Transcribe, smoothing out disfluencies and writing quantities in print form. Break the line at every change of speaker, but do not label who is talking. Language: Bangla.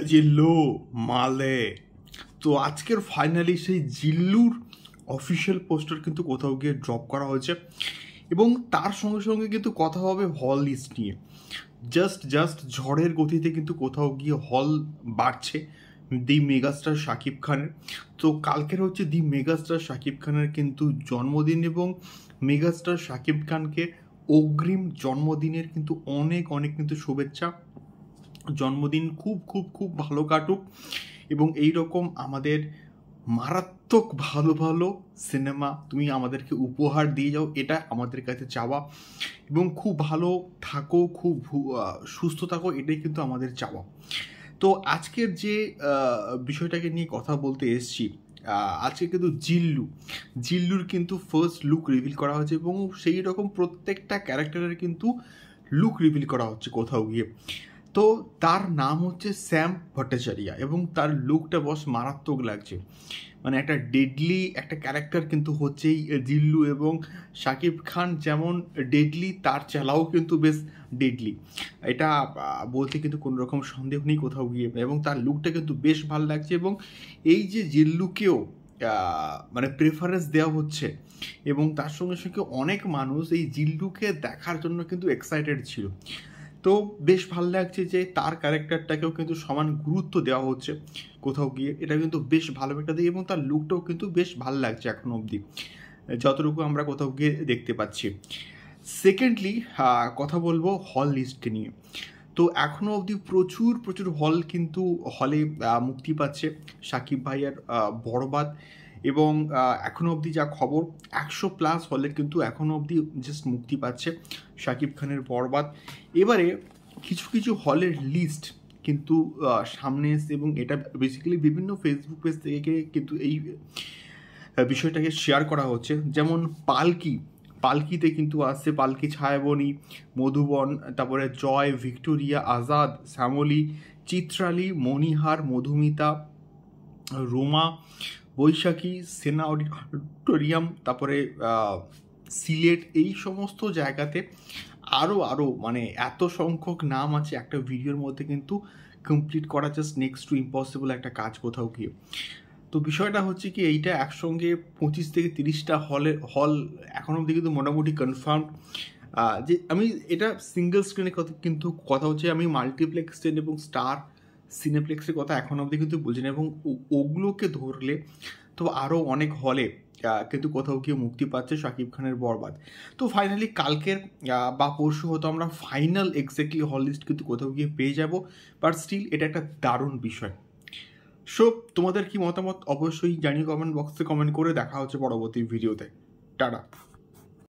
জিল্লু মালে। তো আজকের ফাইনালি সেই জিল্লুর অফিসিয়াল পোস্টার কিন্তু কোথাও গিয়ে ড্রপ করা হয়েছে এবং তার সঙ্গে সঙ্গে কিন্তু কথা হবে হল লিস্ট নিয়ে। জাস্ট ঝড়ের গতিতে কিন্তু কোথাও গিয়ে হল বাড়ছে দি মেগাস্টার শাকিব খানের। তো কালকের হচ্ছে দি মেগাস্টার শাকিব খানের কিন্তু জন্মদিন এবং মেগাস্টার শাকিব খানকে অগ্রিম জন্মদিনের কিন্তু অনেক কিন্তু শুভেচ্ছা। জন্মদিন খুব খুব খুব ভালো কাটুক এবং এই রকম আমাদের মারাত্মক ভালো ভালো সিনেমা তুমি আমাদেরকে উপহার দিয়ে যাও, এটা আমাদের কাছে চাওয়া। এবং খুব ভালো থাকো, খুব সুস্থ থাকো, এটাই কিন্তু আমাদের চাওয়া। তো আজকের যে বিষয়টাকে নিয়ে কথা বলতে এসছি, আজকে কিন্তু জিল্লুর কিন্তু ফার্স্ট লুক রিভিল করা হয়েছে এবং সেই রকম প্রত্যেকটা ক্যারেক্টারের কিন্তু লুক রিভিল করা হচ্ছে কোথাও গিয়ে। তো তার নাম হচ্ছে স্যাম ভট্টাচার্য এবং তার লুকটা বস মারাত্মক লাগছে। মানে একটা ডেডলি একটা ক্যারেক্টার কিন্তু হচ্ছেই জিল্লু, এবং শাকিব খান যেমন ডেডলি তার চেলাও কিন্তু বেশ ডেডলি, এটা বলতে কিন্তু কোনো রকম সন্দেহ নেই কোথাও গিয়ে। এবং তার লুকটা কিন্তু বেশ ভালো লাগছে এবং এই যে জিল্লুকেও মানে প্রেফারেন্স দেওয়া হচ্ছে এবং তার সঙ্গে সঙ্গে অনেক মানুষ এই জিল্লুকে দেখার জন্য কিন্তু এক্সাইটেড ছিল। তো বেশ ভালো লাগছে যে তার ক্যারেক্টারটাকেও কিন্তু সমান গুরুত্ব দেওয়া হচ্ছে কোথাও গিয়ে, এটা কিন্তু বেশ ভালো একটা দিক এবং তার লুকটাও কিন্তু বেশ ভালো লাগছে এখনো অবধি যতটুকু আমরা কোথাও গিয়ে দেখতে পাচ্ছি। সেকেন্ডলি কথা বলবো হল লিস্টকে নিয়ে। তো এখনও অবধি প্রচুর হল কিন্তু হলে মুক্তি পাচ্ছে শাকিব ভাইয়ার বরবাদ, এবং এখনও অবধি যা খবর 100+ হলে কিন্তু এখনও অবধি জাস্ট মুক্তি পাচ্ছে শাকিব খানের বরবাদ। এবারে কিছু হলের লিস্ট কিন্তু সামনে এসছে এবং এটা বেসিক্যালি বিভিন্ন ফেসবুক পেজ থেকে কিন্তু এই বিষয়টাকে শেয়ার করা হচ্ছে। যেমন পালকিতে কিন্তু আসছে পালকি, ছায়াবনী, মধুবন, তারপরে জয়, ভিক্টোরিয়া, আজাদ, শ্যামলী, চিত্রালী, মণিহার, মধুমিতা, রোমা, বৈশাখী, সেনা অডিটোরিয়াম, তারপরে সিলেট, এই সমস্ত জায়গাতে আরও মানে এত সংখ্যক নাম আছে একটা ভিডিওর মধ্যে কিন্তু কমপ্লিট করা জাস্ট নেক্সট টু ইম্পসিবল একটা কাজ কোথাও গিয়ে। তো বিষয়টা হচ্ছে কি, এইটা একসঙ্গে 25 থেকে 30টা হল এখন অবধি কিন্তু মোটামুটি কনফার্ম। যে আমি এটা সিঙ্গেল স্ক্রিনের কথা কিন্তু কথা হচ্ছে, আমি মাল্টিপ্লেক্স এবং স্টার সিনেপ্লেক্সের কথা এখন অবধি কিন্তু বলছি না, এবং ওগুলোকে ধরলে তো আরও অনেক হলে কিন্তু কোথাও গিয়ে মুক্তি পাচ্ছে শাকিব খানের বরবাদ। তো ফাইনালি কালকের বা পরশু হয়তো আমরা ফাইনাল এক্স্যাক্টলি হল লিস্ট কিন্তু কোথাও গিয়ে পেয়ে যাব, বাট স্টিল এটা একটা দারুণ বিষয়। সো তোমাদের কি মতামত অবশ্যই জানিয়ে কমেন্ট বক্সে কমেন্ট করে। দেখা হচ্ছে পরবর্তী ভিডিওতে। টাটা।